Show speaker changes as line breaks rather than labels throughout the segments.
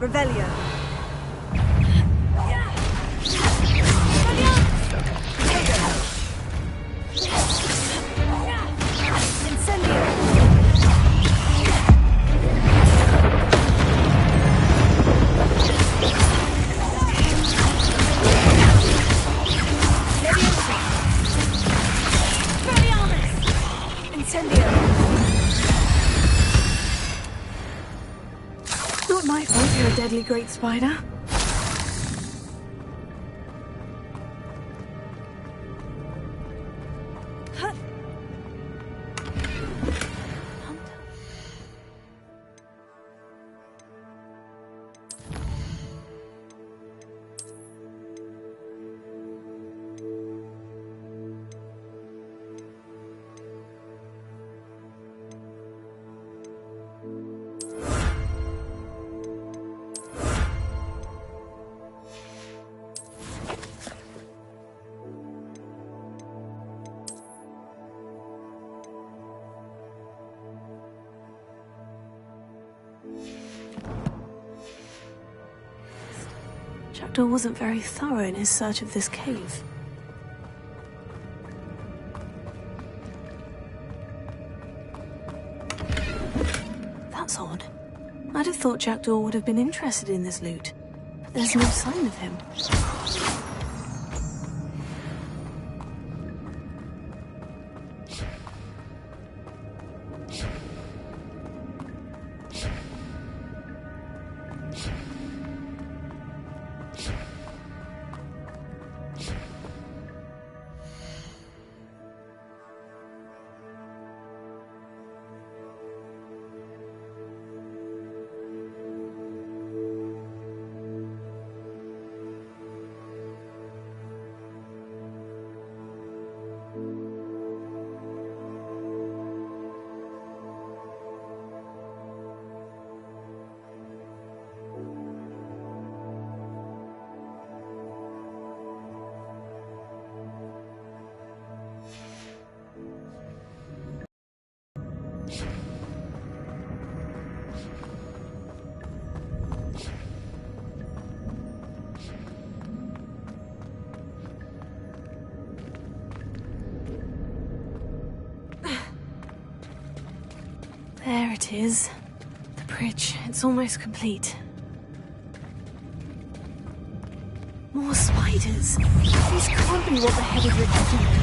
Revelio. Not my fault you're a deadly great spider. Jackdaw wasn't very thorough in his search of this cave. That's odd. I'd have thought Jackdaw would have been interested in this loot, but there's no sign of him. There it is. The bridge. It's almost complete. More spiders. These can't be what the headed Richard did.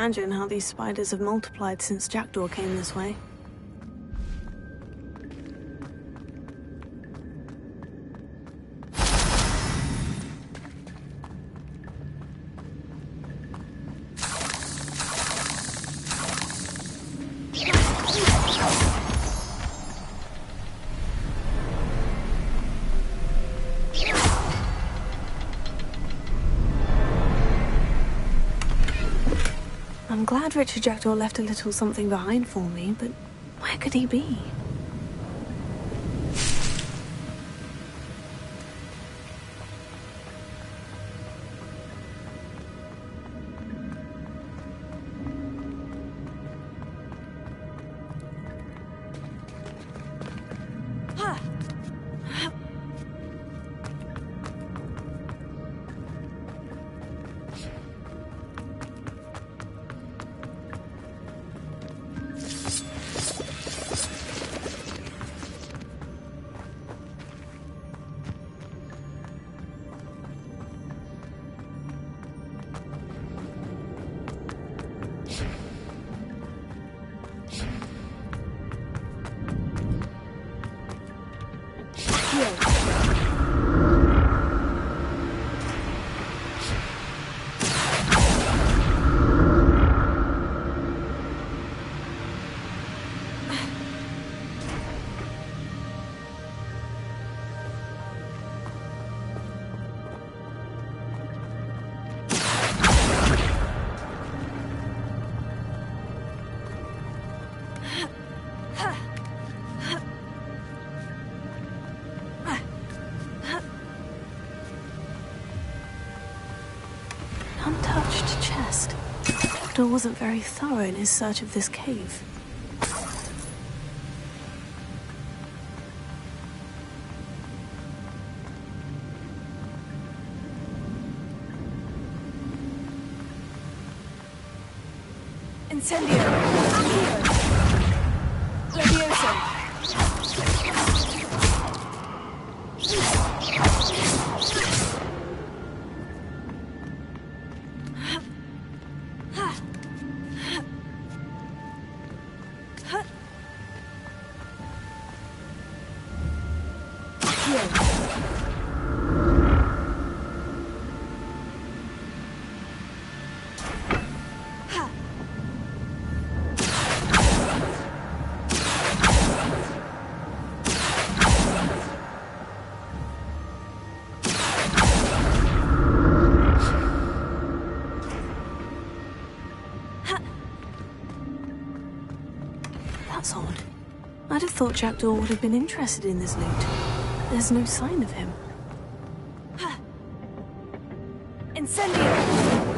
Imagine how these spiders have multiplied since Jackdaw came this way. I'm glad Richard Jackdaw left a little something behind for me, but where could he be? untouched chest. Jackdaw wasn't very thorough in his search of this cave.
Incendio! Levioso!
That's odd. I'd have thought Jackdaw would have been interested in this loot. There's no sign of him.
Incendio!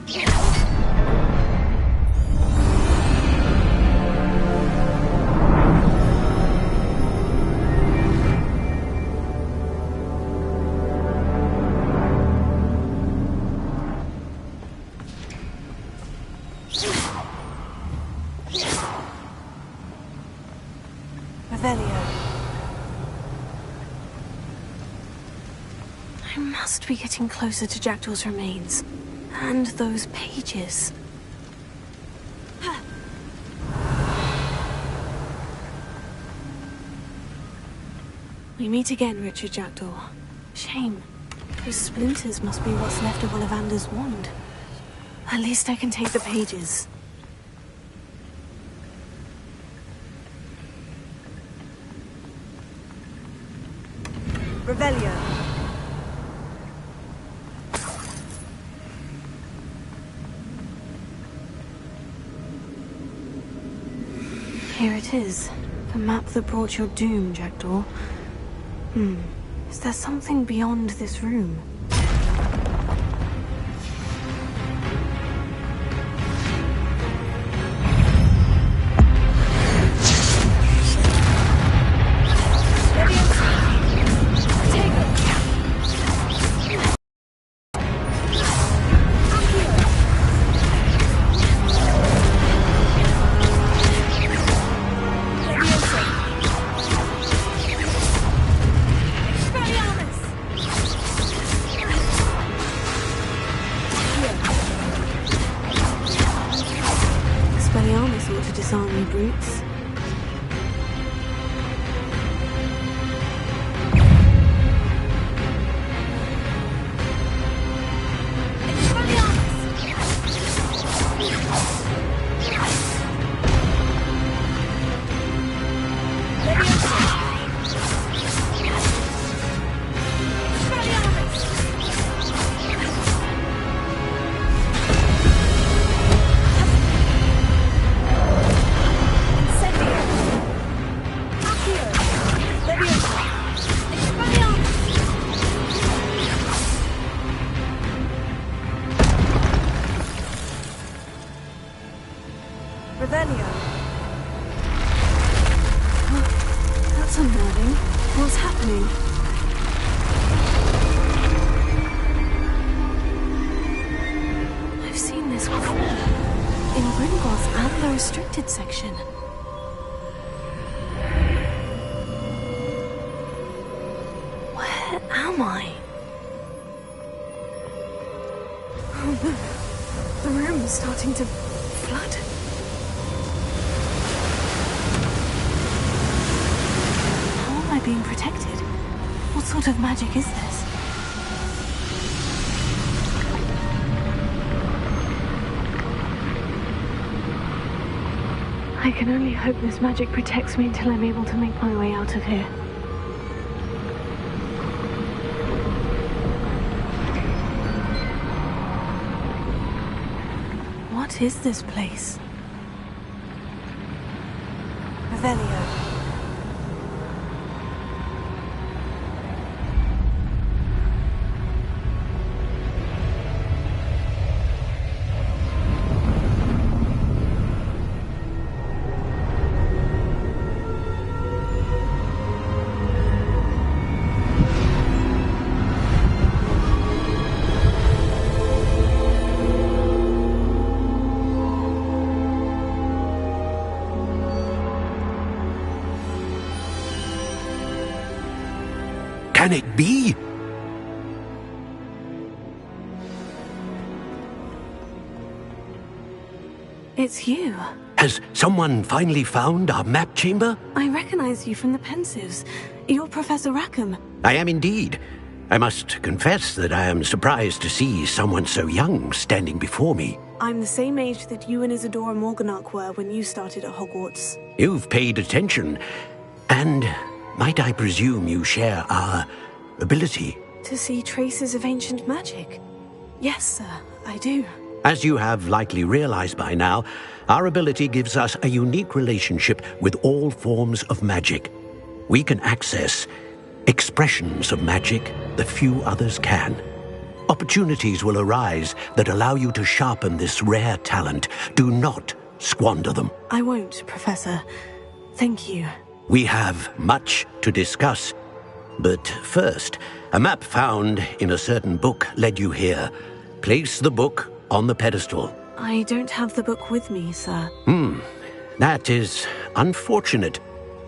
Accio! Revelio!
I must be getting closer to Jackdaw's remains. And those pages. We meet again, Richard Jackdaw. Shame. Those splinters must be what's left of Ollivander's wand. At least I can take the pages.
Revelio.
Here it is. The map that brought your doom, Jackdaw. Is there something beyond this room? am I? Oh no. The room is starting to flood. How am I being protected? What sort of magic is this? I can only hope this magic protects me until I'm able to make my way out of here. What is this place?
Revelio.
Can it be?
It's you.
Has someone finally found our map chamber?
I recognize you from the Pensives. You're Professor Rackham.
I am indeed. I must confess that I am surprised to see someone so young standing before me.
I'm the same age that you and Isadora Morganach were when you started at Hogwarts.
You've paid attention, and might I presume you share our ability?
To see traces of ancient magic? Yes, sir, I do.
As you have likely realized by now, our ability gives us a unique relationship with all forms of magic. We can access expressions of magic that few others can. Opportunities will arise that allow you to sharpen this rare talent. Do not squander them.
I won't, Professor. Thank you.
We have much to discuss. But first, a map found in a certain book led you here. Place the book on the pedestal.
I don't have the book with me, sir.
That is unfortunate.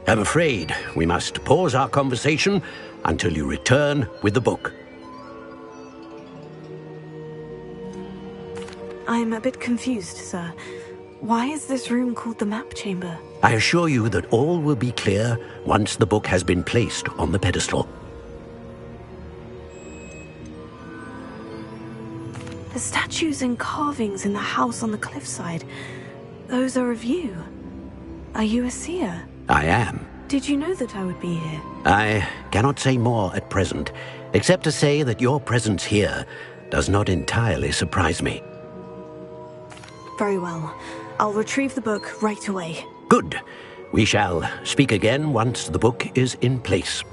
I'm afraid we must pause our conversation until you return with the book.
I'm a bit confused, sir. Why is this room called the map chamber?
I assure you that all will be clear once the book has been placed on the pedestal.
The statues and carvings in the house on the cliffside, those are of you. Are you a seer?
I am.
Did you know that I would be here?
I cannot say more at present, except to say that your presence here does not entirely surprise me.
Very well. I'll retrieve the book right away.
Good. We shall speak again once the book is in place.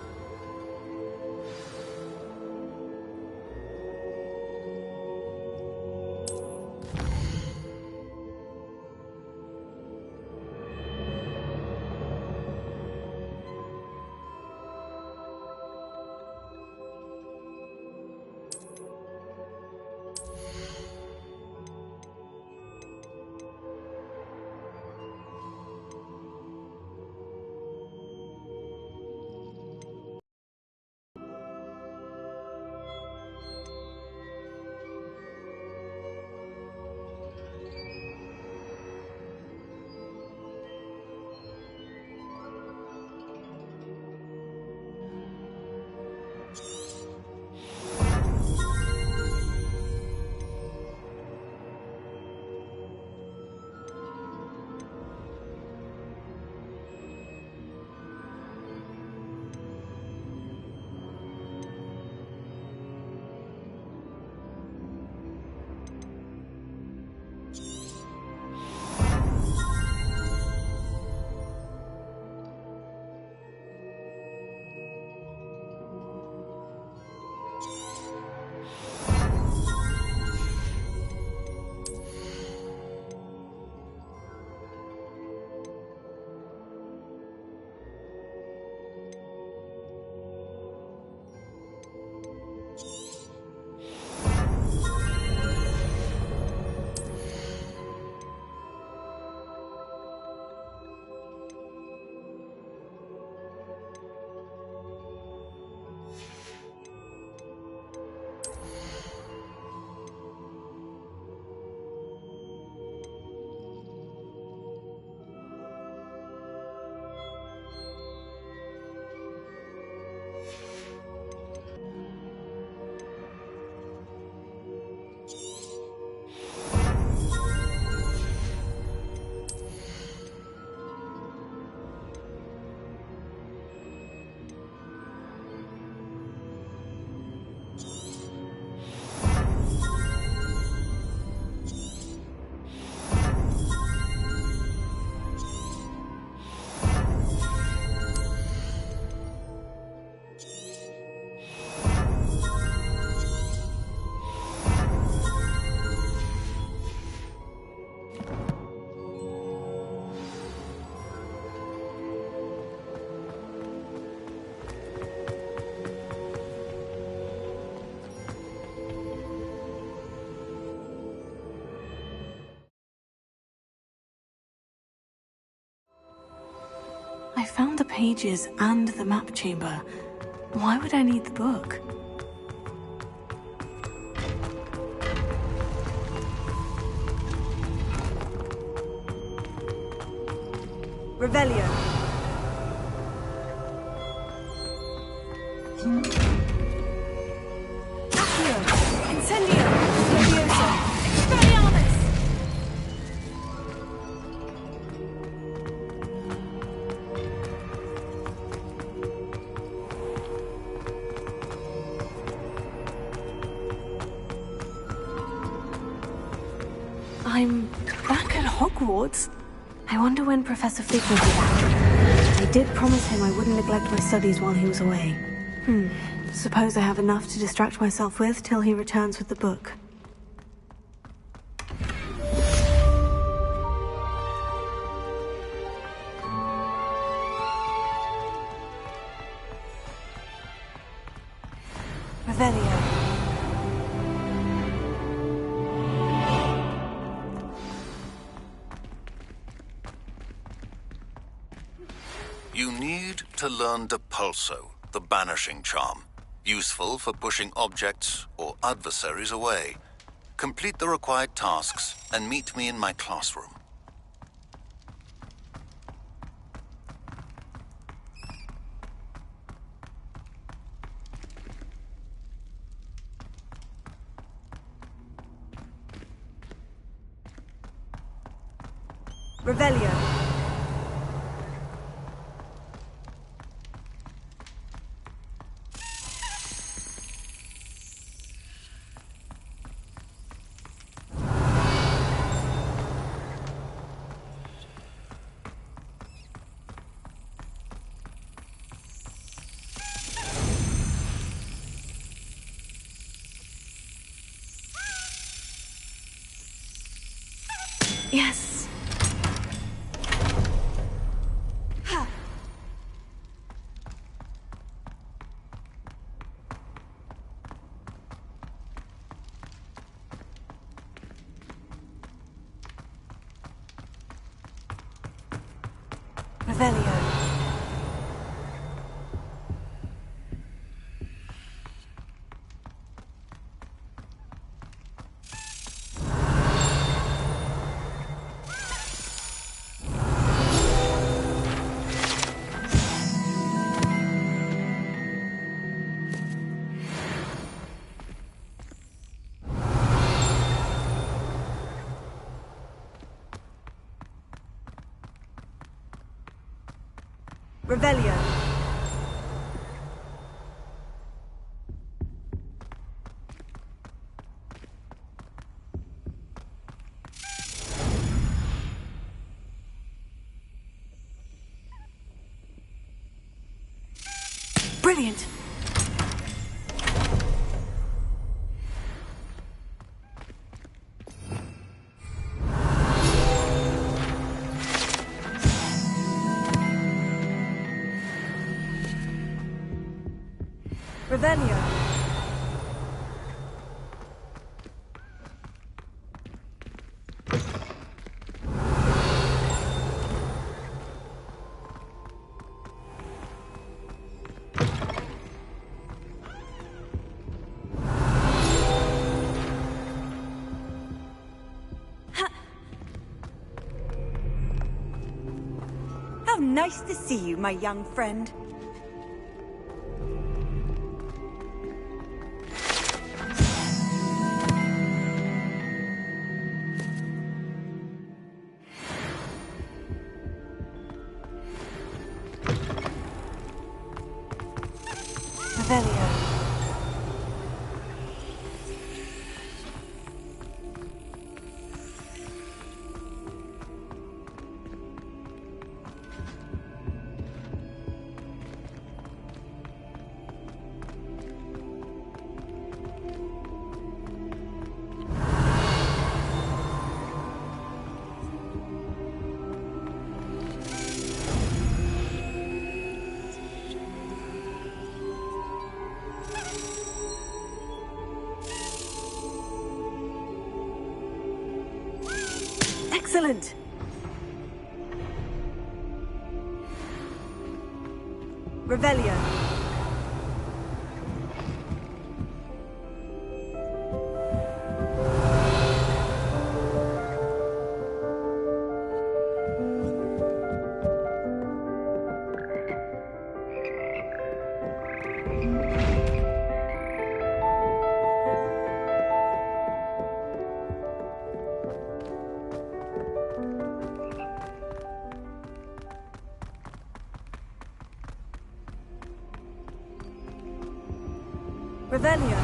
found the pages and the map chamber. Why would I need the book?
Revelio. Accio. Incendio. Leviosa. Expelliarmus.
I'm back at Hogwarts. I wonder when Professor Fig will be back. I did promise him I wouldn't neglect my studies while he was away. Suppose I have enough to distract myself with till he returns with the book.
Revelio.
You need to learn Depulso, the banishing charm, useful for pushing objects or adversaries away. Complete the required tasks and meet me in my classroom.
Revelio.
Yes.
Revelio. Revelio.
Brilliant.
Revelio. How nice to see you, my young friend. Revelio.
Excellent.
Revelio. Revelio.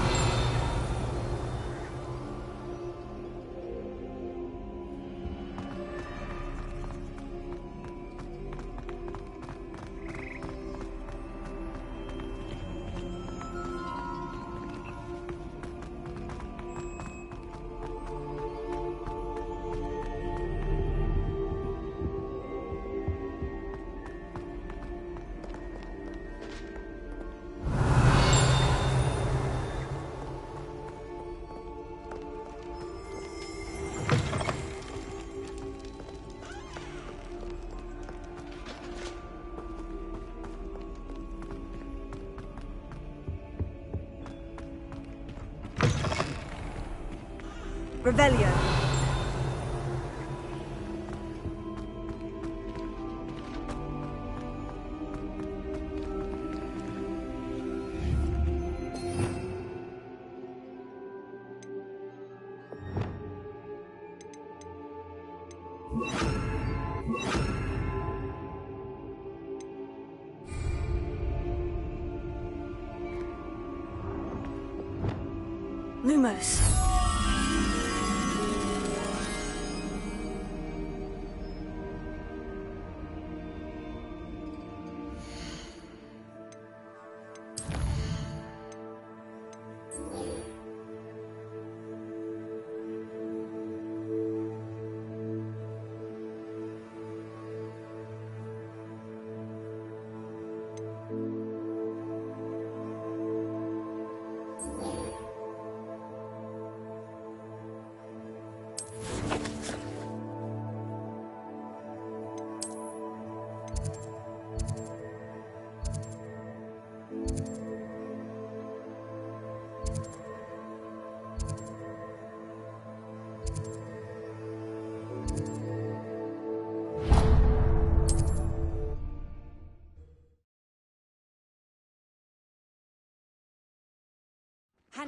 Revelio. Lumos.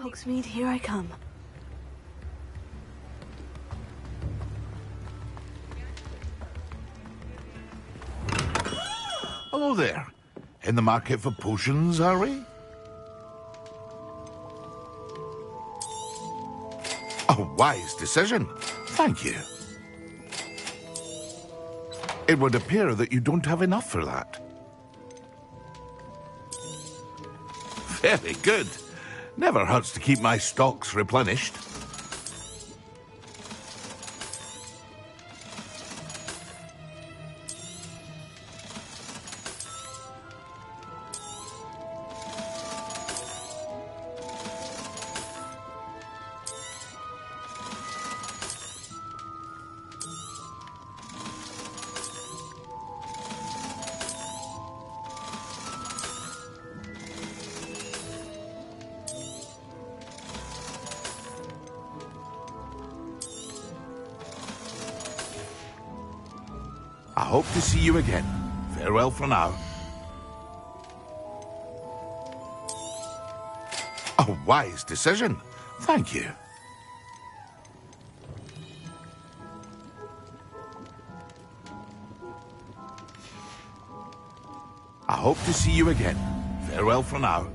Hogsmeade, here I come.
Hello there. In the market for potions, are we? A wise decision. Thank you. It would appear that you don't have enough for that. Very good. Never hurts to keep my stocks replenished. I hope to see you again. Farewell for now. A wise decision. Thank you. I hope to see you again. Farewell for now.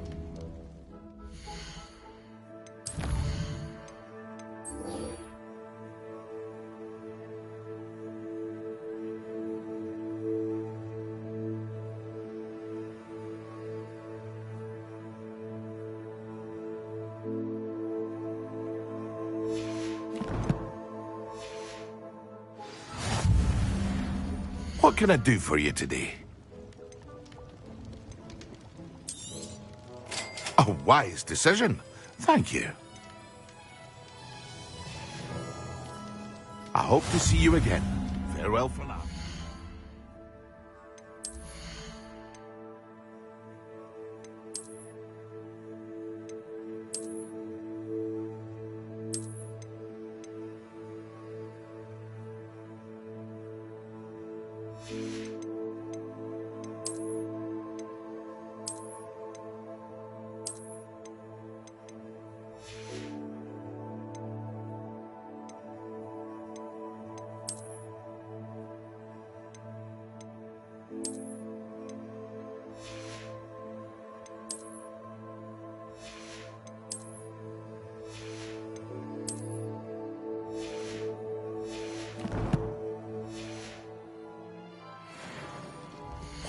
What can I do for you today? A wise decision. Thank you. I hope to see you again. Farewell for now.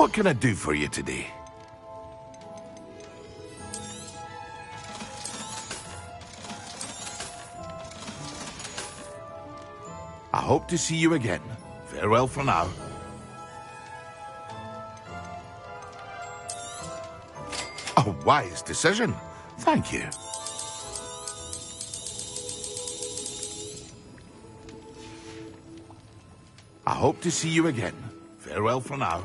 What can I do for you today? I hope to see you again. Farewell for now. A wise decision. Thank you. I hope to see you again. Farewell for now.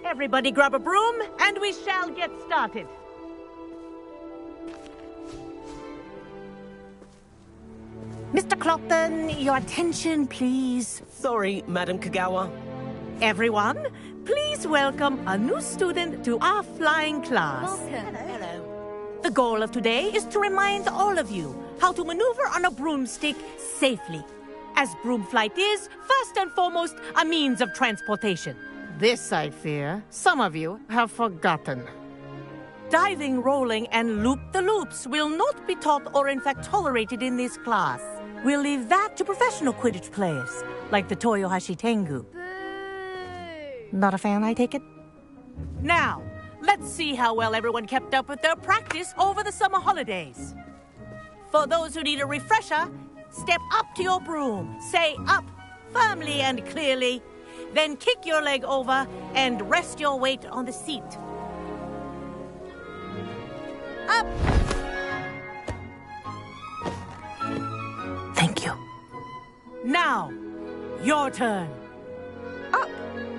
Everybody grab a broom, and we shall get started. Mr. Clopton, your attention, please.
Sorry, Madam Kagawa.
Everyone, please welcome a new student to our flying class.
Welcome. Hello.
The goal of today is to remind all of you how to maneuver on a broomstick safely, as broom flight is, first and foremost, a means of transportation. This, I fear, some of you have forgotten. Diving, rolling, and loop-the-loops will not be taught or in fact tolerated in this class. We'll leave that to professional Quidditch players, like the Toyohashi Tengu.
Boo!
Not a fan, I take it? Now, let's see how well everyone kept up with their practice over the summer holidays. For those who need a refresher, step up to your broom, say up, firmly and clearly, then kick your leg over and rest your weight on the seat. Up! Thank you. Now, your turn.
Up!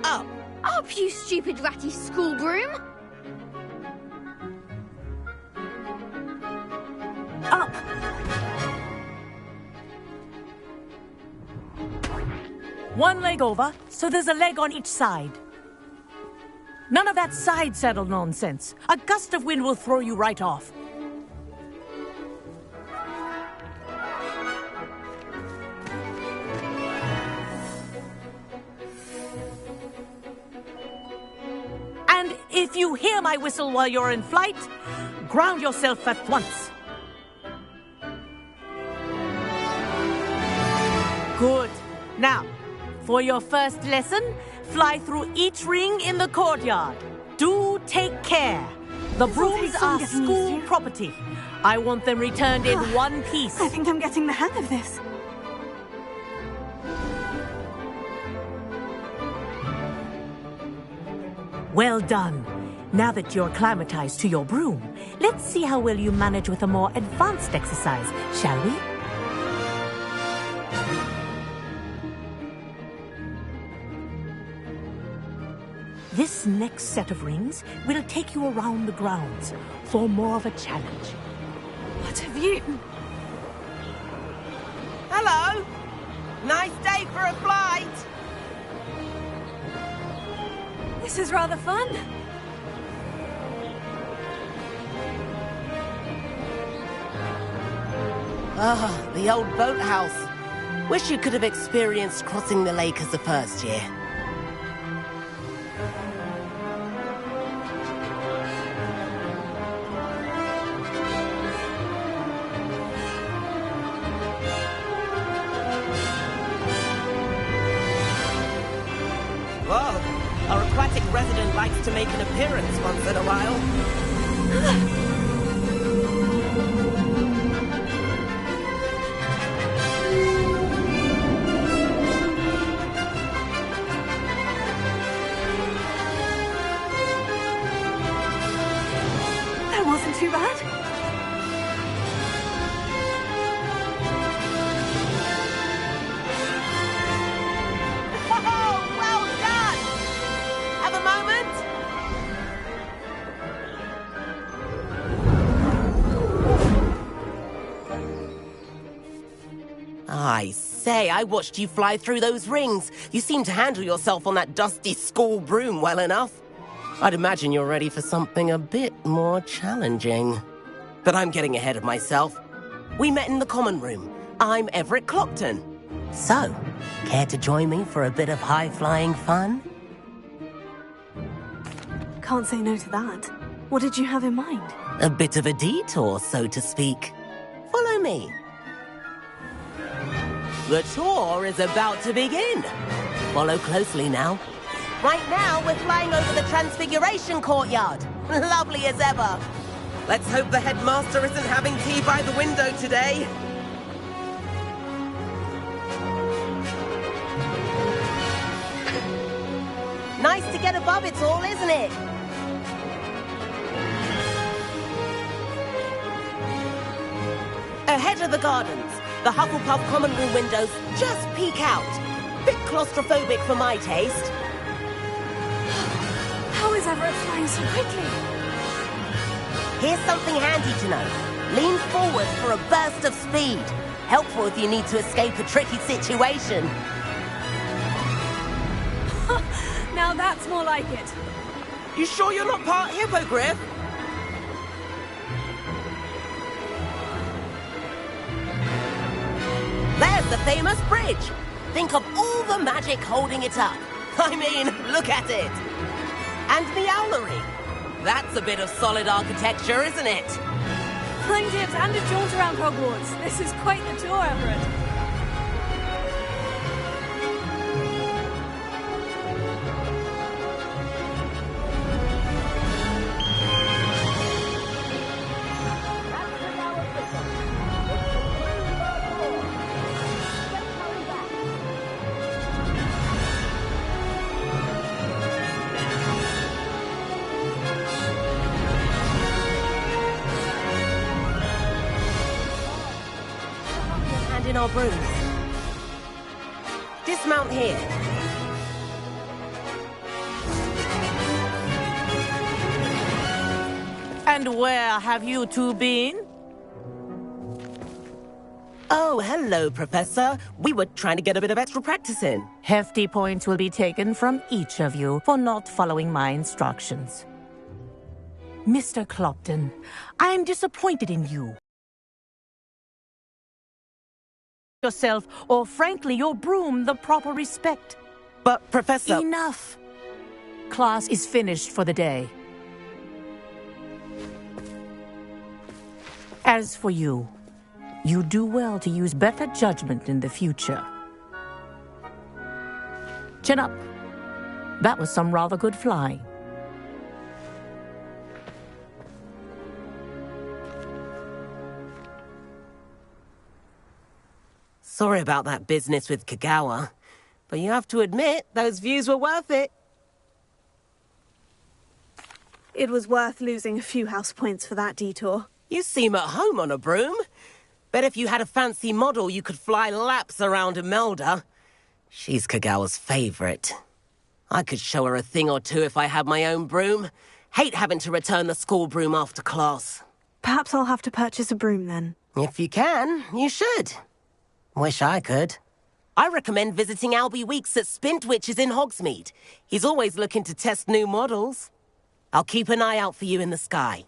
Up!
Up, you stupid ratty school broom! Up!
One leg over, so there's a leg on each side. None of that side saddle nonsense. A gust of wind will throw you right off. And if you hear my whistle while you're in flight, ground yourself at once. Good. Now, for your first lesson, fly through each ring in the courtyard. Do take care. The brooms are school property. I want them returned in one piece.
I think I'm getting the hang of this.
Well done. Now that you're acclimatized to your broom, let's see how well you manage with a more advanced exercise, shall we? This next set of rings will take you around the grounds for more of a challenge.
What have you...
Hello. Nice day for a flight.
This is rather fun.
Ah, the old boathouse. Wish you could have experienced crossing the lake as a first year. likes to make an appearance once in a while.
That wasn't too bad.
Well done! Have a moment? I say, I watched you fly through those rings. You seem to handle yourself on that dusty school broom well enough. I'd imagine you're ready for something a bit more challenging. But I'm getting ahead of myself. We met in the common room. I'm Everett Clopton. So, care to join me for a bit of high-flying fun?
Can't say no to that. What did you have in mind?
A bit of a detour, so to speak. Follow me. The tour is about to begin. Follow closely now. Right now, we're flying over the Transfiguration Courtyard. Lovely as ever. Let's hope the headmaster isn't having tea by the window today. Nice to get above it all, isn't it? Ahead of the gardens, the Hufflepuff common room windows just peek out. Bit claustrophobic for my taste.
How is Everett flying so quickly?
Here's something handy to know. Lean forward for a burst of speed. Helpful if you need to escape a tricky situation.
Now that's more like it.
You sure you're not part hippogriff? There's the famous bridge. Think of all the magic holding it up. I mean, look at it. And the owlery. That's a bit of solid architecture, isn't it?
Flying tips and a jaunt around Hogwarts. This is quite the tour, Everett.
In our brooms. Dismount here.
And where have you two been?
Oh, hello, Professor. We were trying to get a bit of extra practice in.
Hefty points will be taken from each of you for not following my instructions. Mr. Clopton, I am disappointed in you. Yourself, or frankly, your broom, the proper respect.
But, Professor...
Enough. Class is finished for the day. As for you, you do well to use better judgment in the future. Chin up. That was some rather good flying.
Sorry about that business with Kagawa, but you have to admit, those views were worth it.
It was worth losing a few house points for that detour.
You seem at home on a broom. Bet if you had a fancy model, you could fly laps around Imelda. She's Kagawa's favorite. I could show her a thing or two if I had my own broom. Hate having to return the school broom after class.
Perhaps I'll have to purchase a broom then.
If you can, you should. Wish I could. I recommend visiting Albie Weeks at Spintwitches in Hogsmeade. He's always looking to test new models. I'll keep an eye out for you in the sky.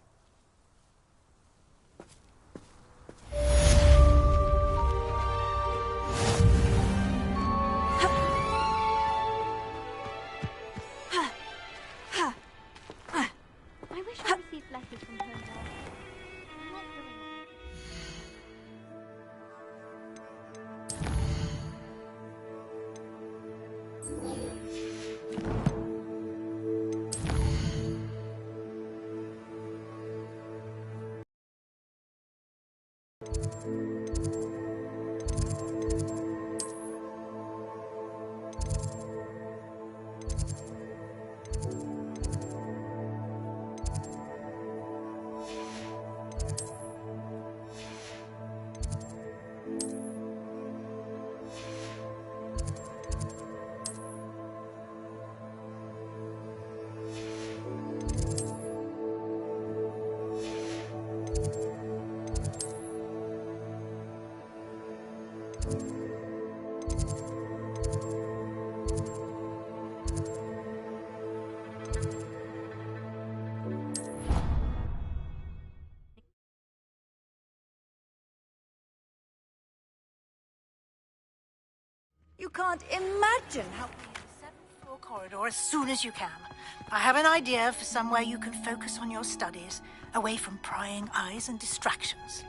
I wish I received letters from home. I'm not doing it.
You can't imagine how...
Seventh-floor corridor as soon as you can. I have an idea for somewhere you can focus on your studies, away from prying eyes and distractions.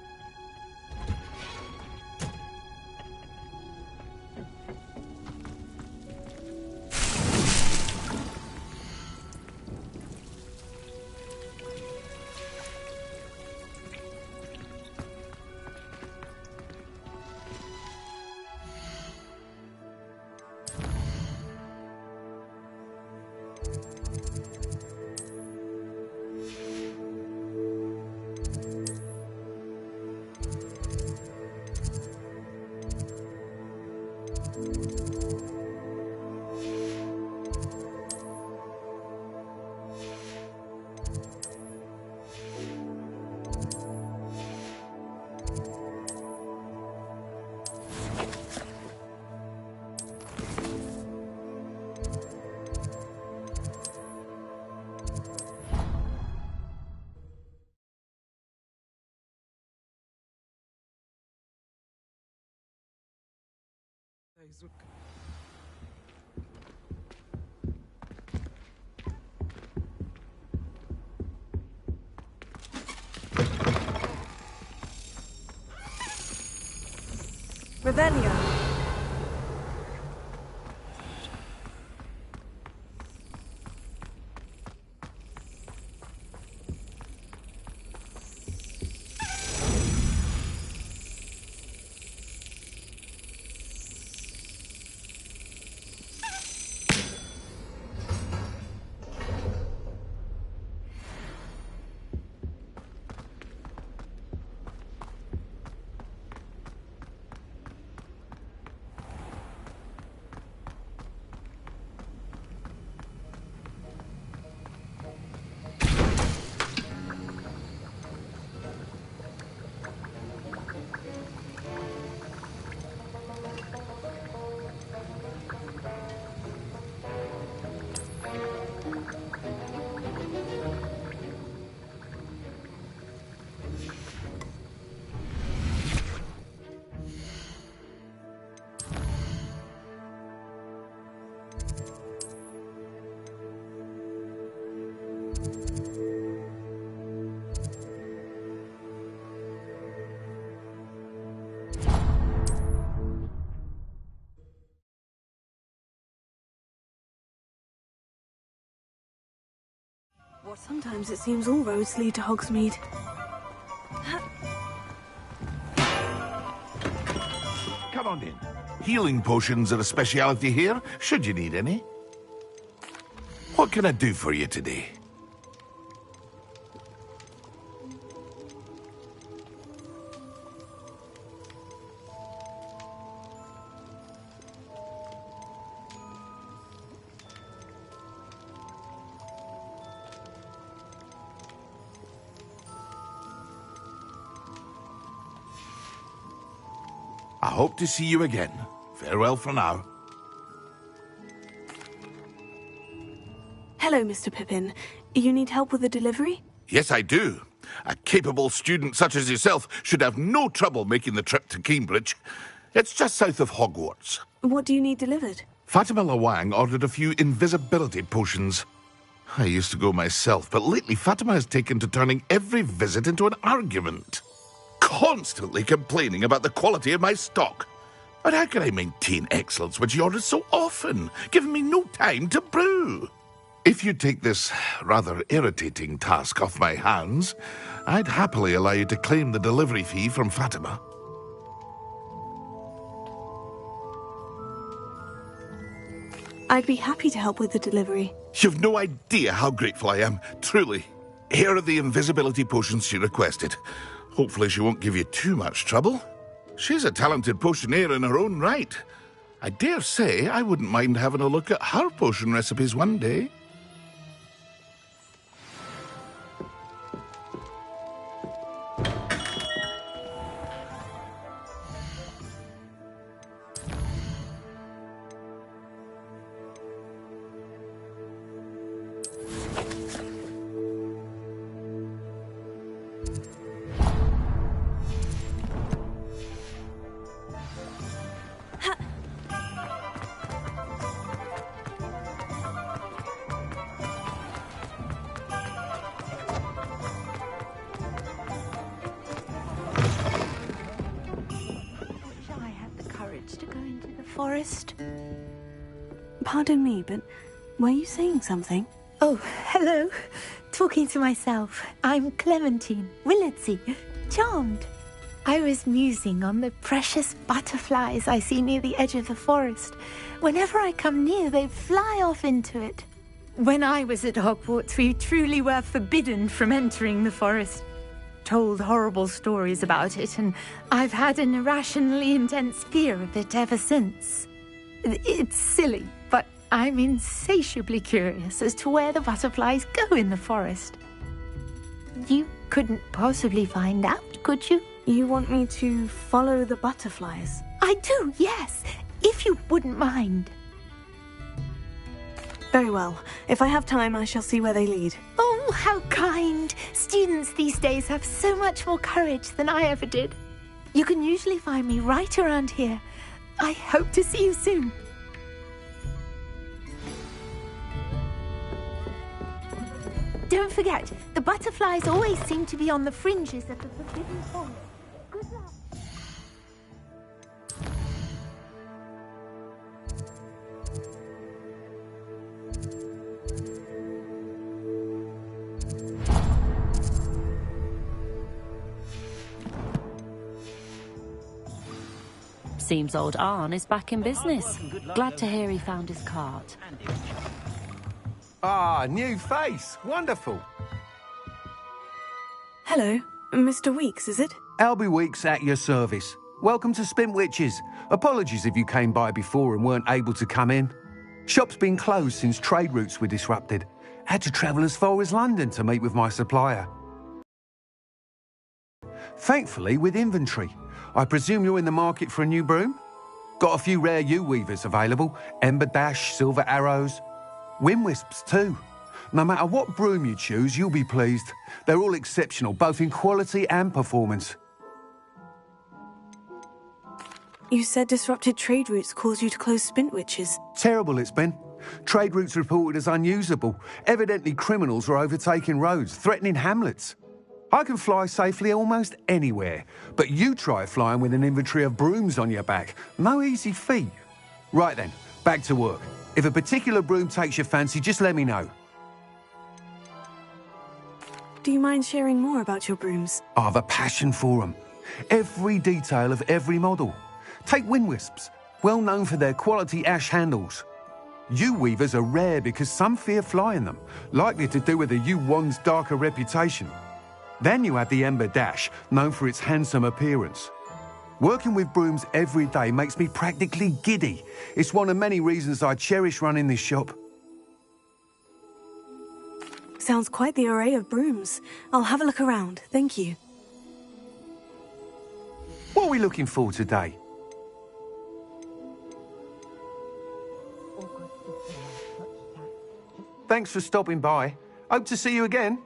Revelio.
Sometimes it seems all roads lead to Hogsmeade.
Come on in. Healing potions are a speciality here, should you need any. What can I do for you today? I hope to see you again. Farewell for now.
Hello, Mr. Pippin. You need help with a delivery?
Yes, I do. A capable student such as yourself should have no trouble making the trip to Cambridge. It's just south of Hogwarts.
What do you need delivered?
Fatima Lawang ordered a few invisibility potions. I used to go myself, but lately Fatima has taken to turning every visit into an argument. Constantly complaining about the quality of my stock. But how can I maintain excellence when she orders so often, giving me no time to brew? If you take this rather irritating task off my hands, I'd happily allow you to claim the delivery fee from Fatima.
I'd be happy to help with the delivery.
You've no idea how grateful I am, truly. Here are the invisibility potions she requested. Hopefully she won't give you too much trouble. She's a talented potioneer in her own right. I dare say I wouldn't mind having a look at her potion recipes one day.
courage to go into the forest. Pardon me, but were you saying something?
Oh, hello. Talking to myself. I'm Clementine Willardsey. Charmed. I was musing on the precious butterflies I see near the edge of the forest. Whenever I come near, they fly off into it. When I was at Hogwarts, we truly were forbidden from entering the forest. Told horrible stories about it, and I've had an irrationally intense fear of it ever since. It's silly, but I'm insatiably curious as to where the butterflies go in the forest. You couldn't possibly find out, could you?
You want me to follow the butterflies?
I do, yes, if you wouldn't mind.
Very well. If I have time, I shall see where they lead.
Oh, how kind. Students these days have so much more courage than I ever did. You can usually find me right around here. I hope to see you soon. Don't forget, the butterflies always seem to be on the fringes of the forbidden forest. Good luck.
Seems old Arn is back in business. Glad to hear he found his cart.
Ah, new face. Wonderful.
Hello, Mr. Weeks, is it?
Albie Weeks at your service. Welcome to Spintwitches. Apologies if you came by before and weren't able to come in. Shop's been closed since trade routes were disrupted. Had to travel as far as London to meet with my supplier. Thankfully, with inventory. I presume you're in the market for a new broom? Got a few rare U-weavers available. Ember Dash, Silver Arrows. Wind Wisps too. No matter what broom you choose, you'll be pleased. They're all exceptional, both in quality and performance.
You said disrupted trade routes caused you to close Spintwitches.
Terrible it's been. Trade routes reported as unusable. Evidently criminals were overtaking roads, threatening hamlets. I can fly safely almost anywhere, but you try flying with an inventory of brooms on your back. No easy feat. Right then, back to work. If a particular broom takes your fancy, just let me know.
Do you mind sharing more about your brooms?
I have a passion for them. Every detail of every model. Take Wind Wisps, well known for their quality ash handles. U-weavers are rare because some fear flying them, likely to do with the U-wand's darker reputation. Then you have the Ember Dash, known for its handsome appearance. Working with brooms every day makes me practically giddy. It's one of many reasons I cherish running this shop.
Sounds quite the array of brooms. I'll have a look around, thank you.
What are we looking for today? Thanks for stopping by. Hope to see you again.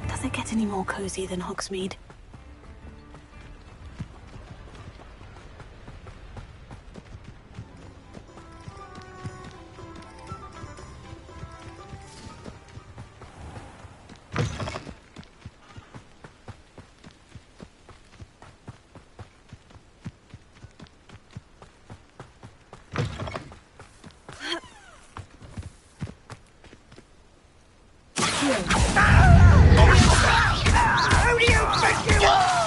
Does it get any more cozy than Hogsmeade?
Who do you think you are?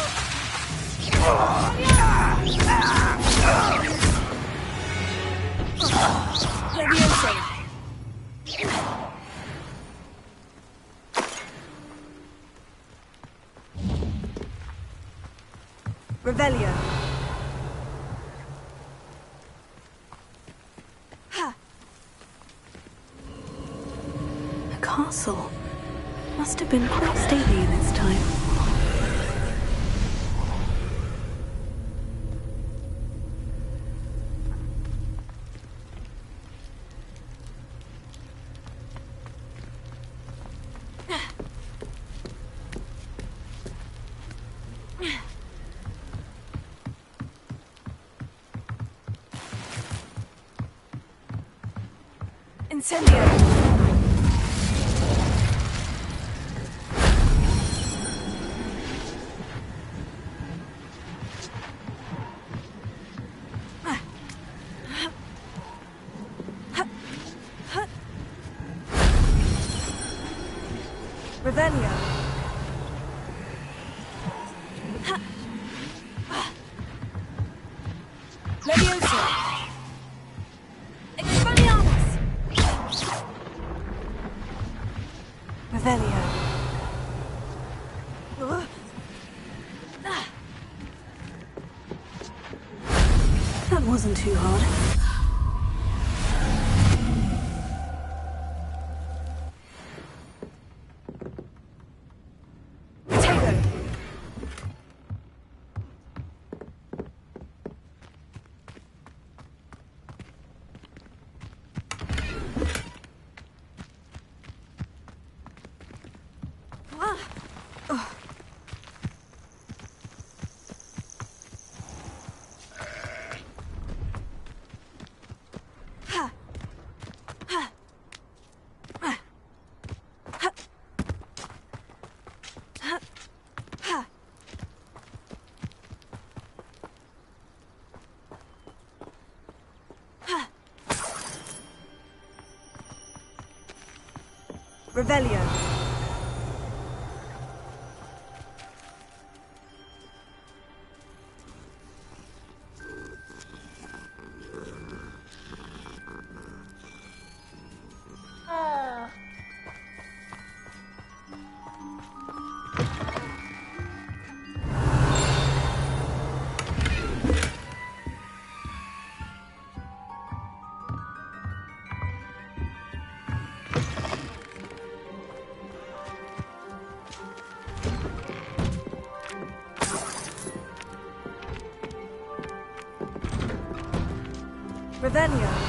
Revelio. A castle. Must have been quite stately in its time. Incendio! Revelio. Levioso. Expelliarmus. Revelio. That wasn't too hard. Revelio. Revelio.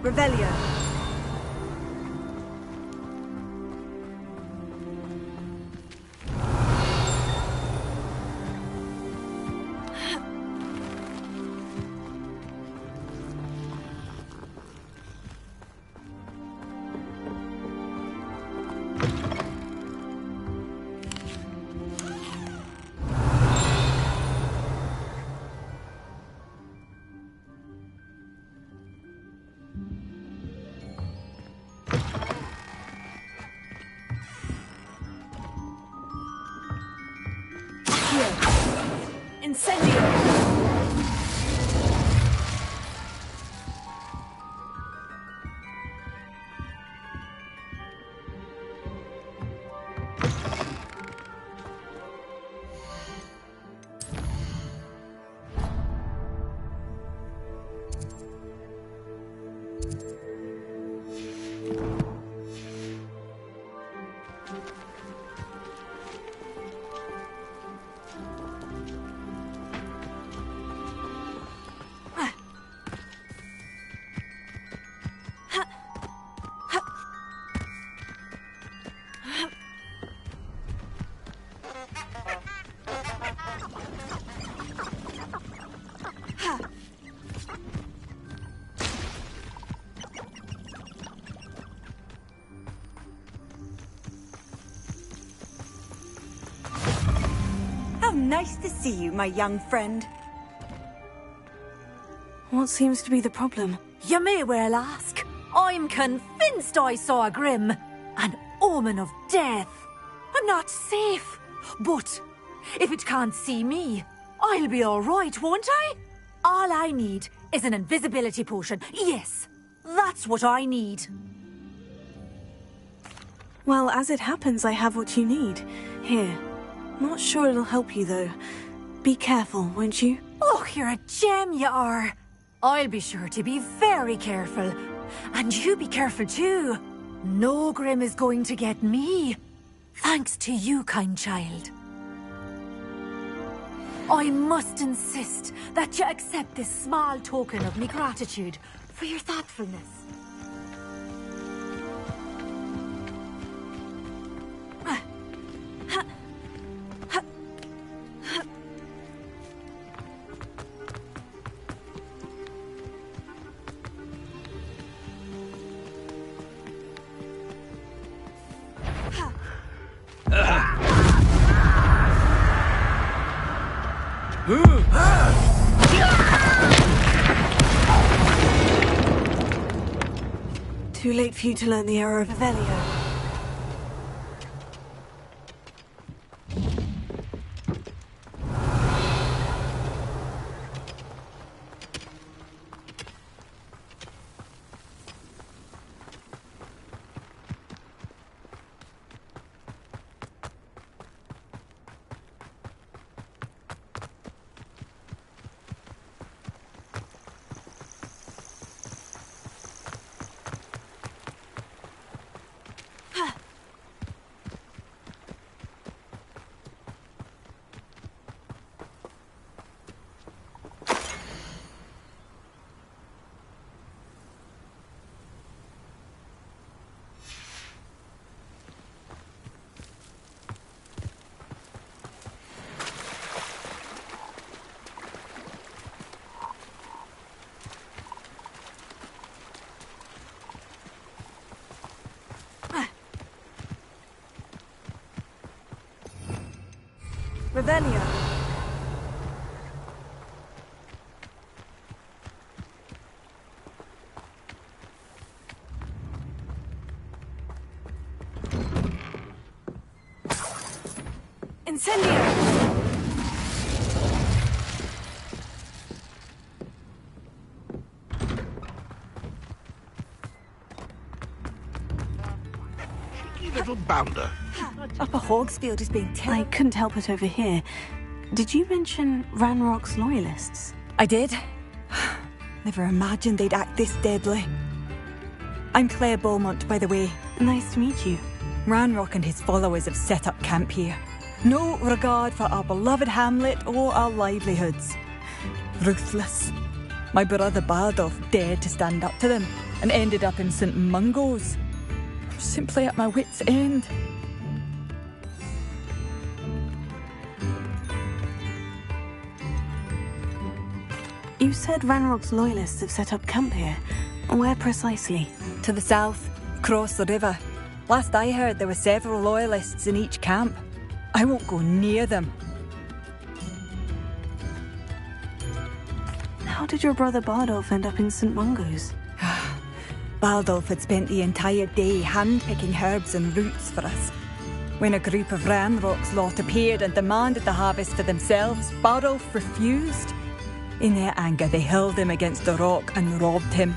Revelio.
Nice to see you, my young friend.
What seems to be the problem?
You may well ask. I'm convinced I saw a Grim, an omen of death. I'm not safe, but if it can't see me, I'll be all right, won't I? All I need is an invisibility potion. Yes, that's what I need.
Well, as it happens, I have what you need. Here. Not sure it'll help you, though. Be careful, won't you?
Oh, you're a gem, you are. I'll be sure to be very careful. And you be careful, too. No Grim is going to get me. Thanks to you, kind child. I must insist that you accept this small token of me gratitude for your thoughtfulness.
Too late for you to learn the error of Revelio. Revelio. Incendio.
Cheeky little bounder.
Upper Hogsfield is being
I couldn't help it over here. Did you mention Ranrock's loyalists?
I did. Never imagined they'd act this deadly. I'm Claire Beaumont, by the way.
Nice to meet you.
Ranrock and his followers have set up camp here. No regard for our beloved hamlet or our livelihoods. Ruthless. My brother Bardolph dared to stand up to them and ended up in St. Mungo's. I'm simply at my wit's end.
You said Ranrock's loyalists have set up camp here. Where precisely?
To the south, across the river. Last I heard, there were several loyalists in each camp. I won't go near them.
How did your brother Bardolph end up in St. Mungo's?
Bardolph had spent the entire day hand-picking herbs and roots for us. When a group of Ranrock's lot appeared and demanded the harvest for themselves, Bardolph refused. In their anger, they hurled him against a rock and robbed him.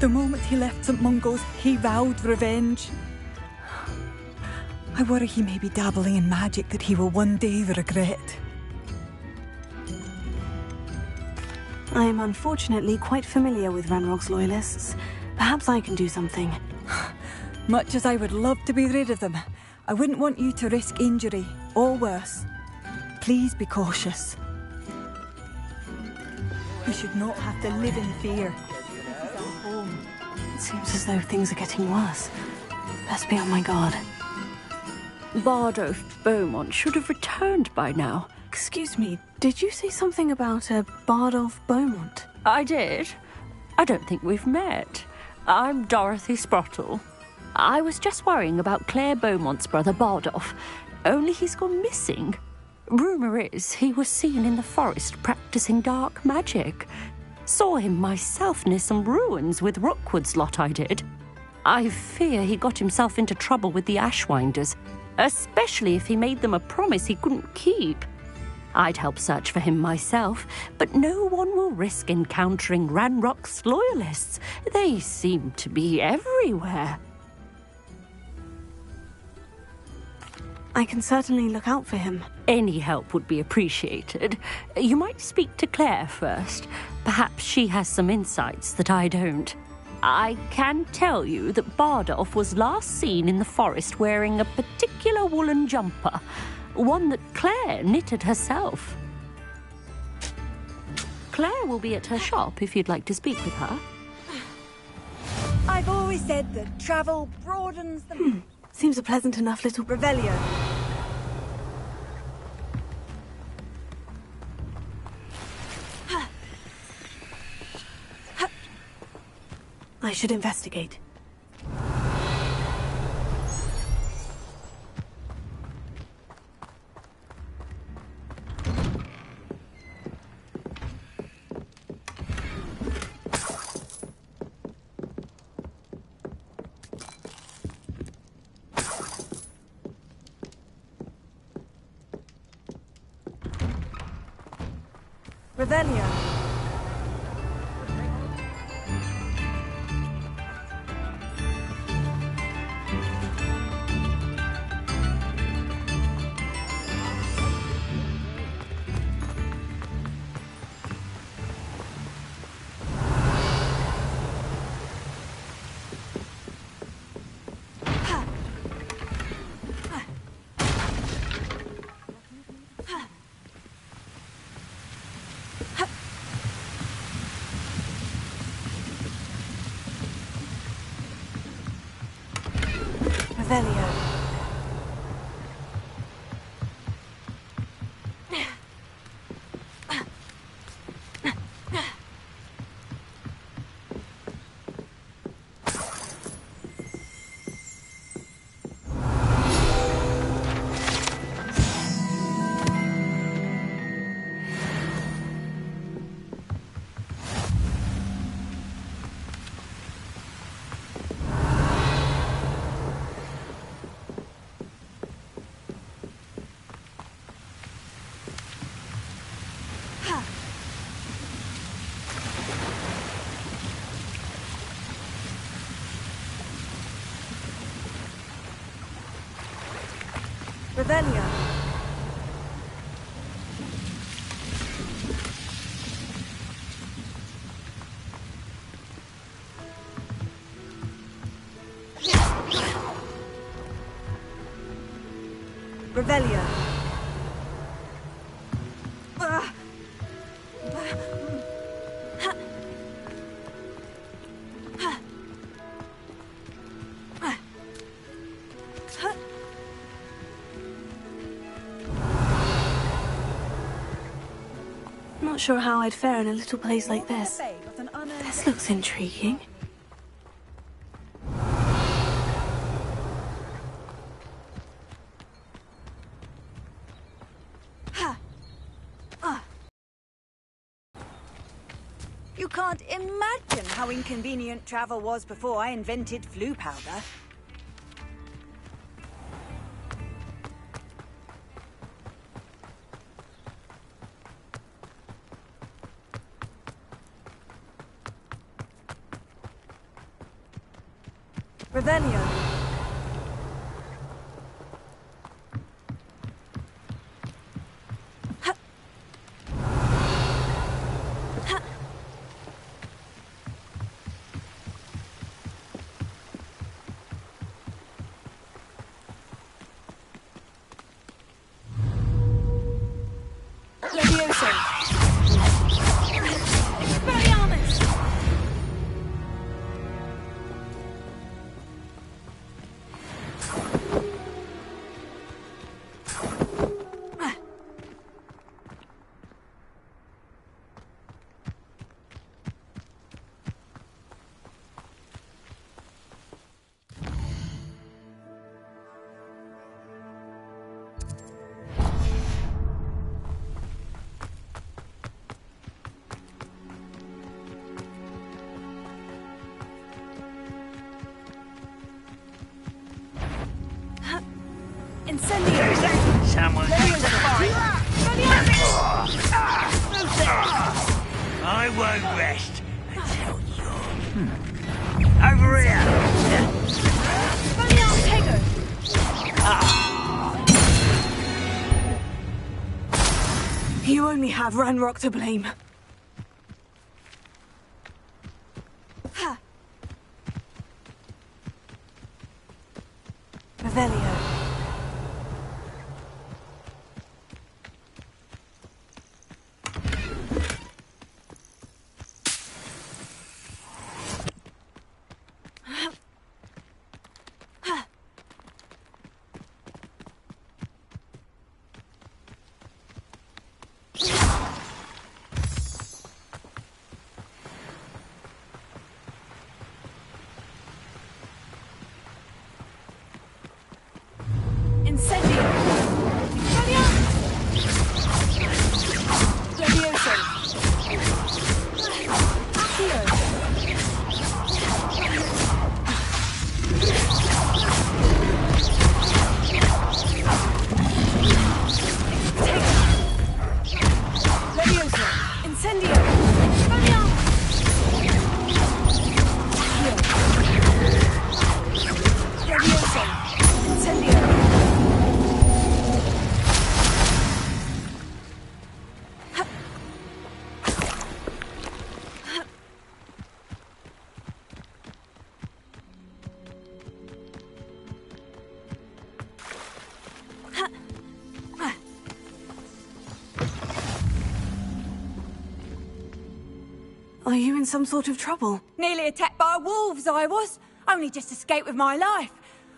The moment he left St. Mungo's, he vowed revenge. I worry he may be dabbling in magic that he will one day regret.
I am unfortunately quite familiar with Ranrock's loyalists. Perhaps I can do something.
Much as I would love to be rid of them, I wouldn't want you to risk injury, or worse. Please be cautious. We should not have to live in fear. This is our home.
It seems as though things are getting worse. Best be on my guard.
Bardolph Beaumont should have returned by now.
Excuse me, did you say something about a Bardolph Beaumont?
I did. I don't think we've met. I'm Dorothy Sprottle. I was just worrying about Claire Beaumont's brother Bardolph. Only he's gone missing. Rumour is he was seen in the forest practising dark magic. Saw him myself near some ruins with Rookwood's lot I did. I fear he got himself into trouble with the Ashwinders, especially if he made them a promise he couldn't keep. I'd help search for him myself, but no one will risk encountering Ranrock's loyalists. They seem to be everywhere.
I can certainly look out for him.
Any help would be appreciated. You might speak to Claire first. Perhaps she has some insights that I don't. I can tell you that Bardolph was last seen in the forest wearing a particular woolen jumper, one that Claire knitted herself. Claire will be at her shop if you'd like to speak with her.
I've always said that travel broadens the...
Seems a pleasant enough little
Revelio.
I should investigate.
Revelio. Revelio. Revelio. Revelio.
Not sure how I'd fare in a little place like this. This looks intriguing.
You can't imagine how inconvenient travel was before I invented flu powder. Revelio.
Incendio!
Someone needs to fight. I won't rest until you're... Over here!
You only have Ranrock to blame. Revelio. Are you in some sort of trouble?
Nearly attacked by wolves, I was. Only just escaped with my life.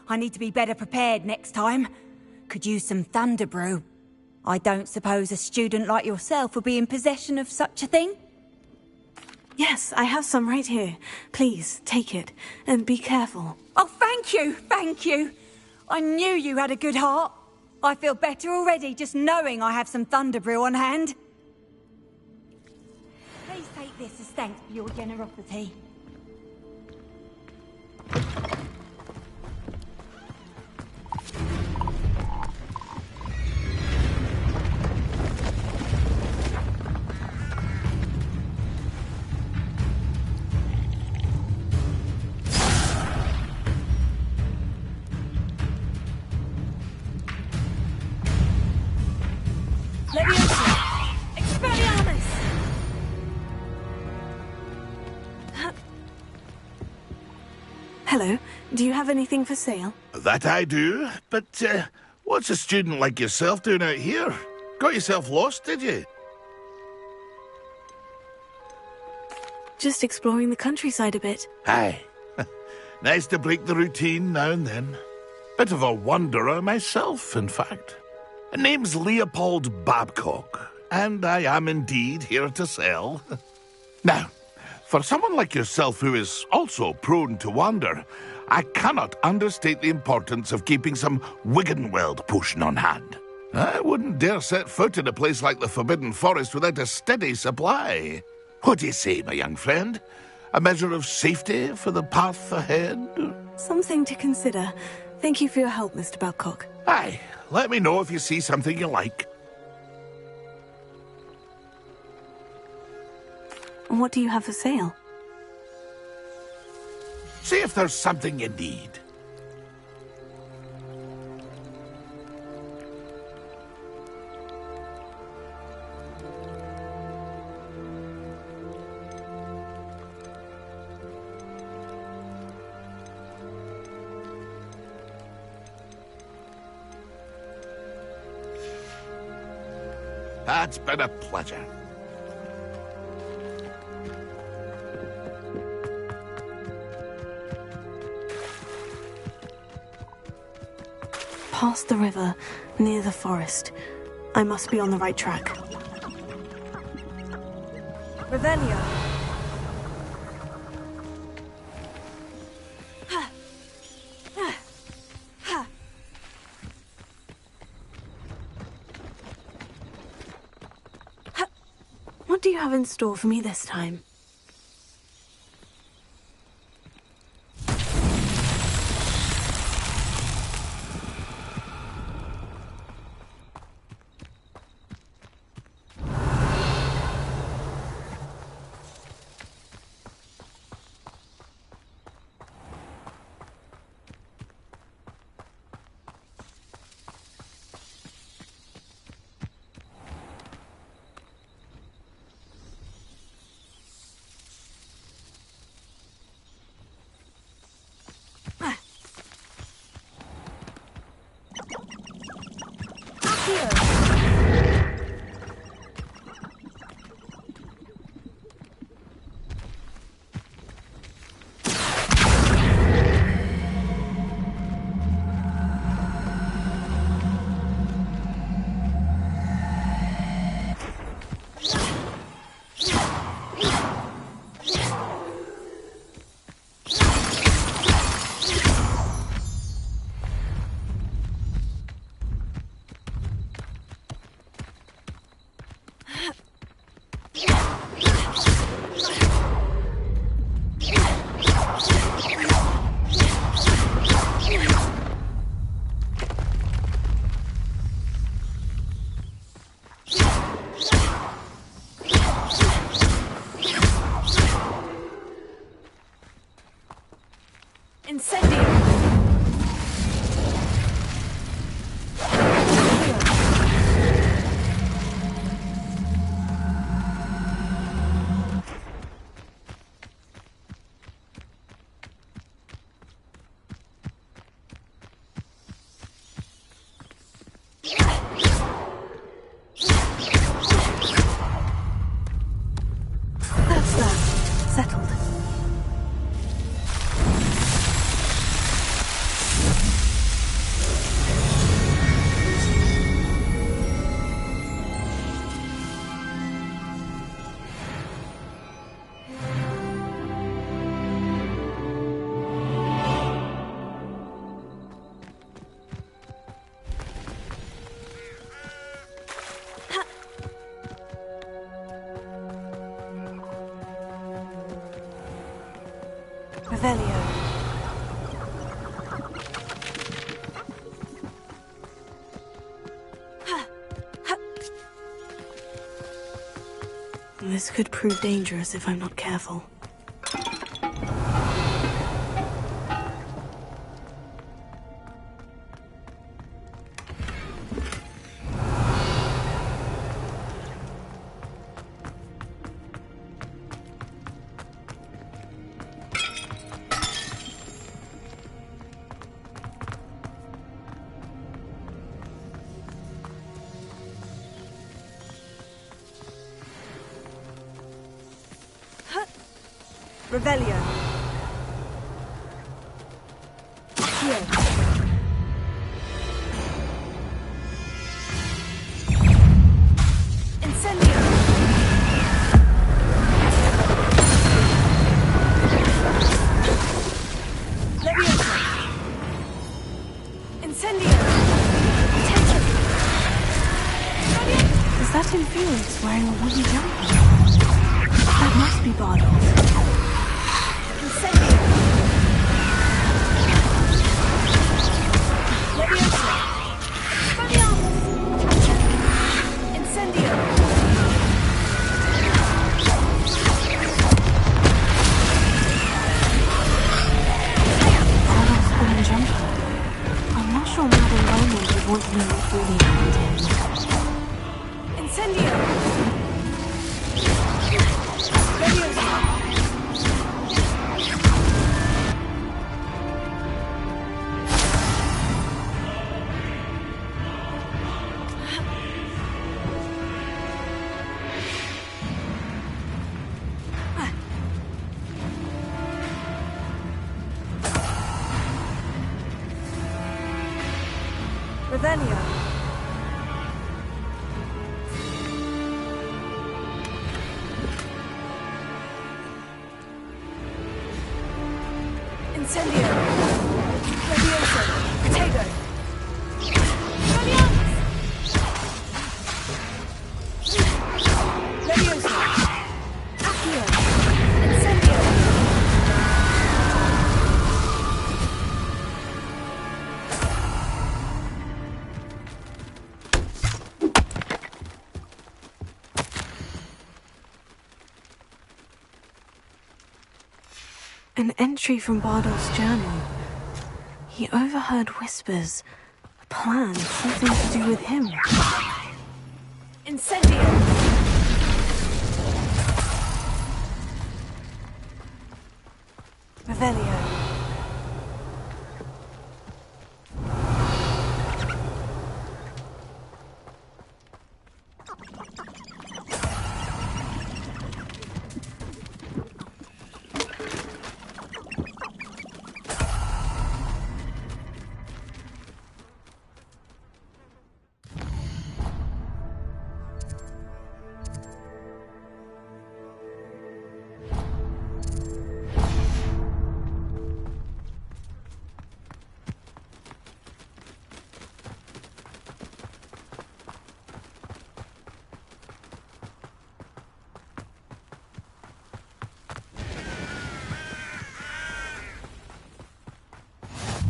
I need to be better prepared next time. Could use some thunder brew. I don't suppose a student like yourself would be in possession of such a thing?
Yes, I have some right here. Please, take it. And be careful.
Oh, thank you, thank you. I knew you had a good heart. I feel better already just knowing I have some thunder brew on hand. Please take this as thanks for your generosity.
Hello. Do you have anything for sale?
That I do, but what's a student like yourself doing out here? Got yourself lost, did you?
Just exploring the countryside a bit.
Aye. Nice to break the routine now and then. Bit of a wanderer myself, in fact. Name's Leopold Babcock, and I am indeed here to sell. Now, for someone like yourself who is also prone to wander, I cannot understate the importance of keeping some Wiggenweld potion on hand. I wouldn't dare set foot in a place like the Forbidden Forest without a steady supply. What do you say, my young friend? A measure of safety for the path ahead?
Something to consider. Thank you for your help, Mr. Babcock.
Aye, let me know if you see something you like.
And what do you have for sale?
See if there's something you need. It's been a pleasure.
Past the river, near the forest. I must be on the right track. Revelio. What do you have in store for me this time?
Incendio!
This could prove dangerous if I'm not careful.
Revelio. Here. Incendio. Leviosa. Incendio. Attention.
Is that influence wearing a wooden jumper? That must be Bardo.
Revelio. Incendio. Leviosa. Potato. Leviosa. Accio. Incendio.
An entry from Bardo's journal. He overheard whispers. A plan, something to do with him.
Incendio.
Revelio.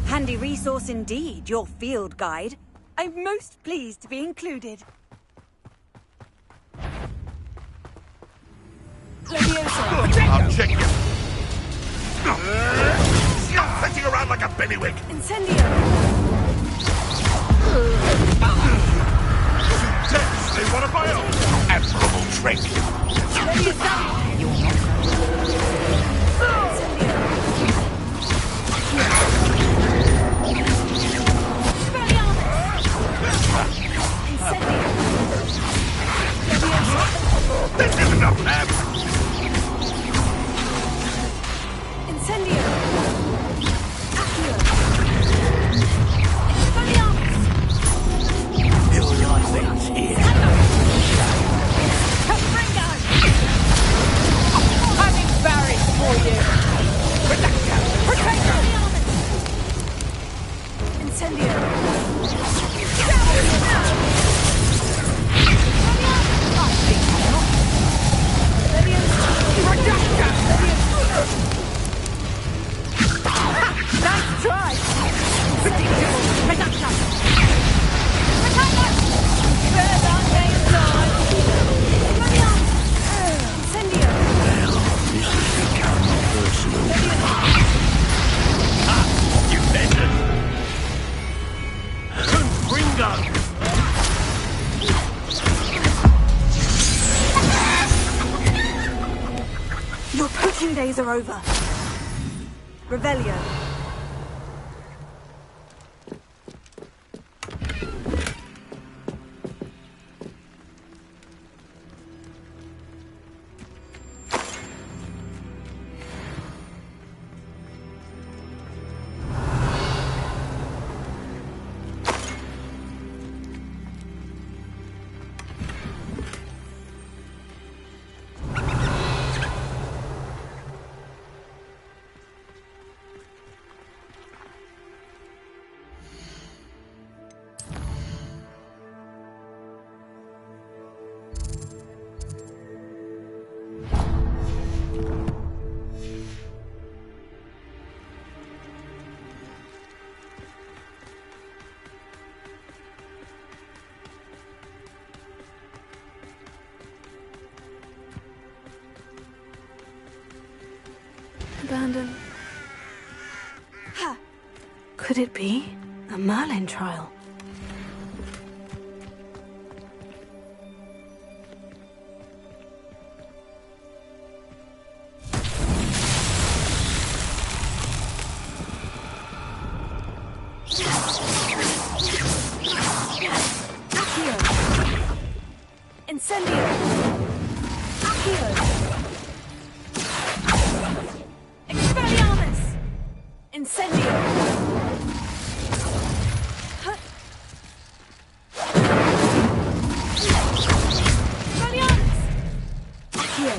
Handy resource indeed, your field guide. I'm most pleased to be included. Leviosa.
I'll check you. Stop fetching around sound like a bellywig!
Incendio!
They one of my own! Admirable trick! This isn't enough, lad!
Incendio!
Your life ends here.
Having barracks for you! Protect!
Incendio!
Nice try! Predictable! Reduction!
Incendio!
This has become personal. You better. Ringo!
Your poaching days are over. Revelio. Abandoned. Ha! Could it be a Merlin trial? Incendio! Accio! Expelliarmus! Incendio! Expelliarmus! Accio!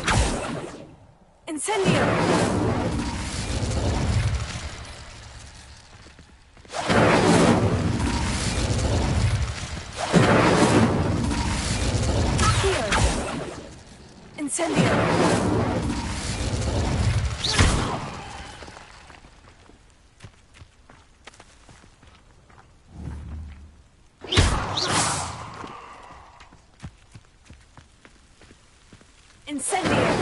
Incendio! Incendio! Incendio!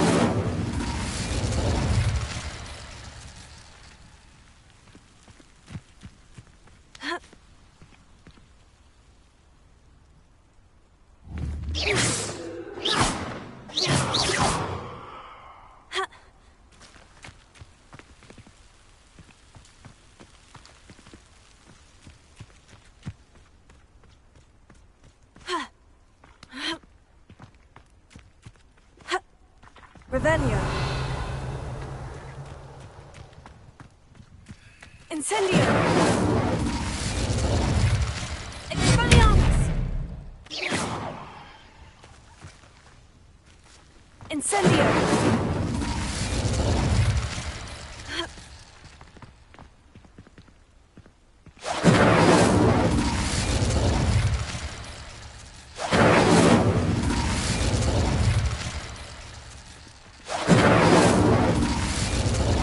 Revelio. Incendio. Expelliarmus. Incendio.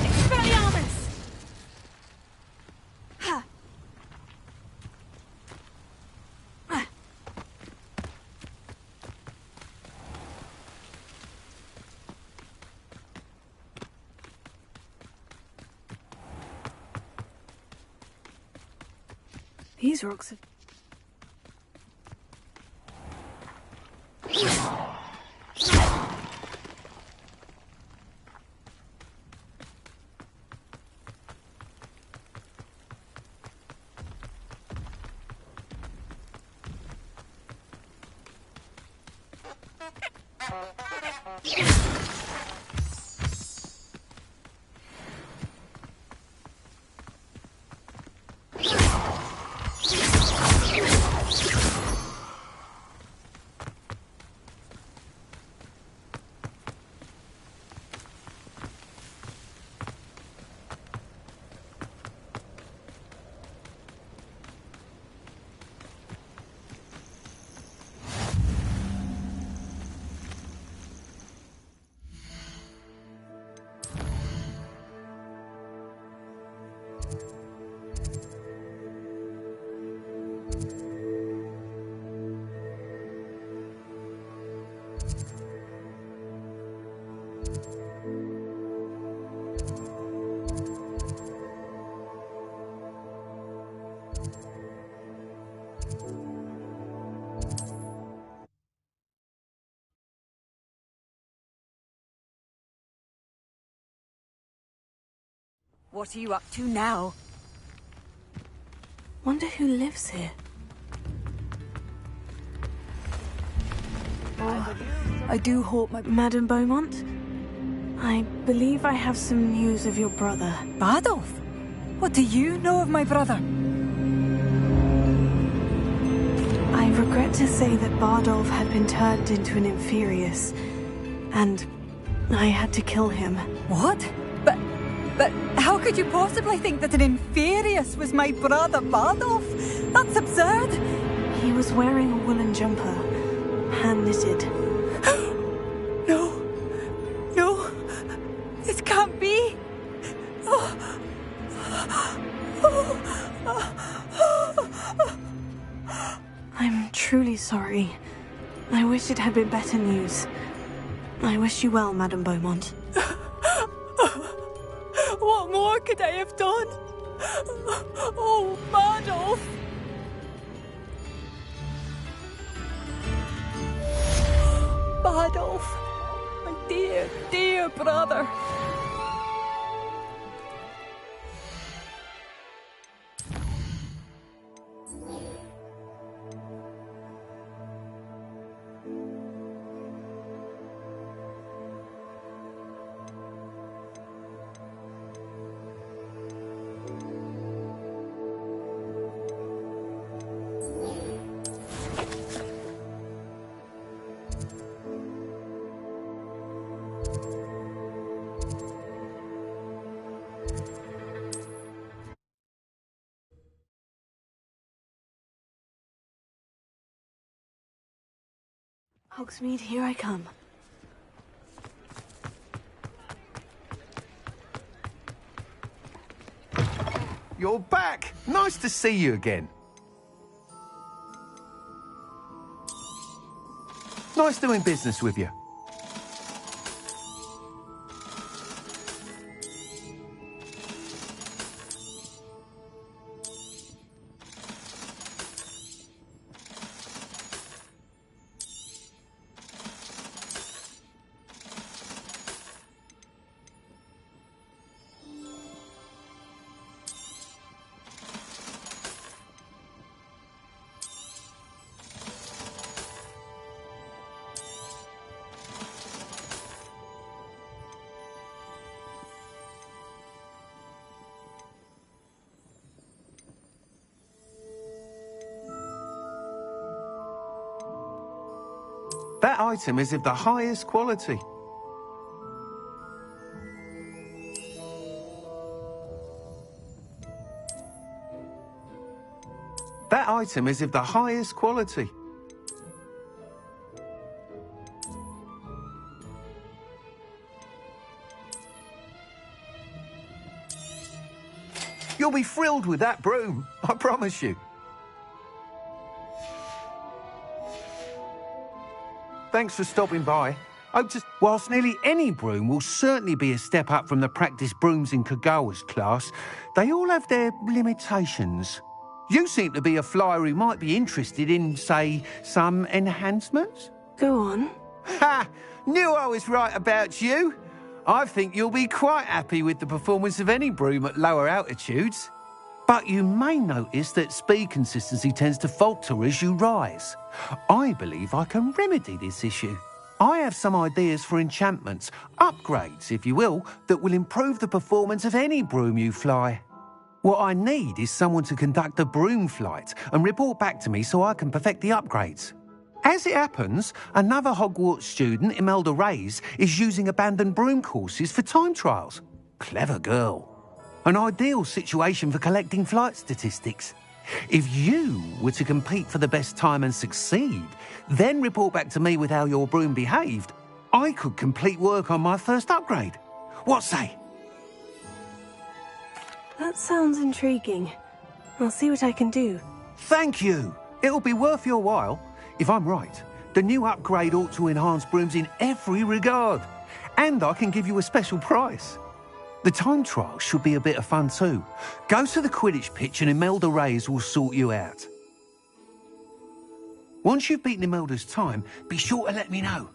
Expelliarmus! Ha! These rocks have...
What are you up to now?
Wonder who lives here. Oh, I do hope Madame Beaumont? I believe I have some news of your brother.
Bardolph? What do you know of my brother?
I regret to say that Bardolph had been turned into an Inferius, and I had to kill him.
What? But how could you possibly think that an Inferius was my brother Bardolph? That's absurd!
He was wearing a woolen jumper, hand-knitted.
No, this can't be.
I'm truly sorry. I wish it had been better news. I wish you well, Madame Beaumont.
What more could I have done? Oh, Bardolph! Bardolph! My dear, dear brother!
Hogsmeade, here I come.
You're back! Nice to see you again. Nice doing business with you. That item is of the highest quality. That item is of the highest quality. You'll be thrilled with that broom, I promise you. Thanks for stopping by. Whilst nearly any broom will certainly be a step up from the practice brooms in Kagawa's class, they all have their limitations. You seem to be a flyer who might be interested in, say, some enhancements.
Go on.
Ha! Knew I was right about you. I think you'll be quite happy with the performance of any broom at lower altitudes. But you may notice that speed consistency tends to falter as you rise. I believe I can remedy this issue. I have some ideas for enchantments, upgrades, if you will, that will improve the performance of any broom you fly. What I need is someone to conduct a broom flight and report back to me so I can perfect the upgrades. As it happens, another Hogwarts student, Imelda Reyes, is using abandoned broom courses for time trials. Clever girl. An ideal situation for collecting flight statistics. If you were to compete for the best time and succeed, then report back to me with how your broom behaved, I could complete work on my first upgrade. What say?
That sounds intriguing. I'll see what I can do.
Thank you. It'll be worth your while. If I'm right, the new upgrade ought to enhance brooms in every regard. And I can give you a special price. The time trial should be a bit of fun too. Go to the Quidditch pitch and Imelda Reyes will sort you out. Once you've beaten Imelda's time, be sure to let me know.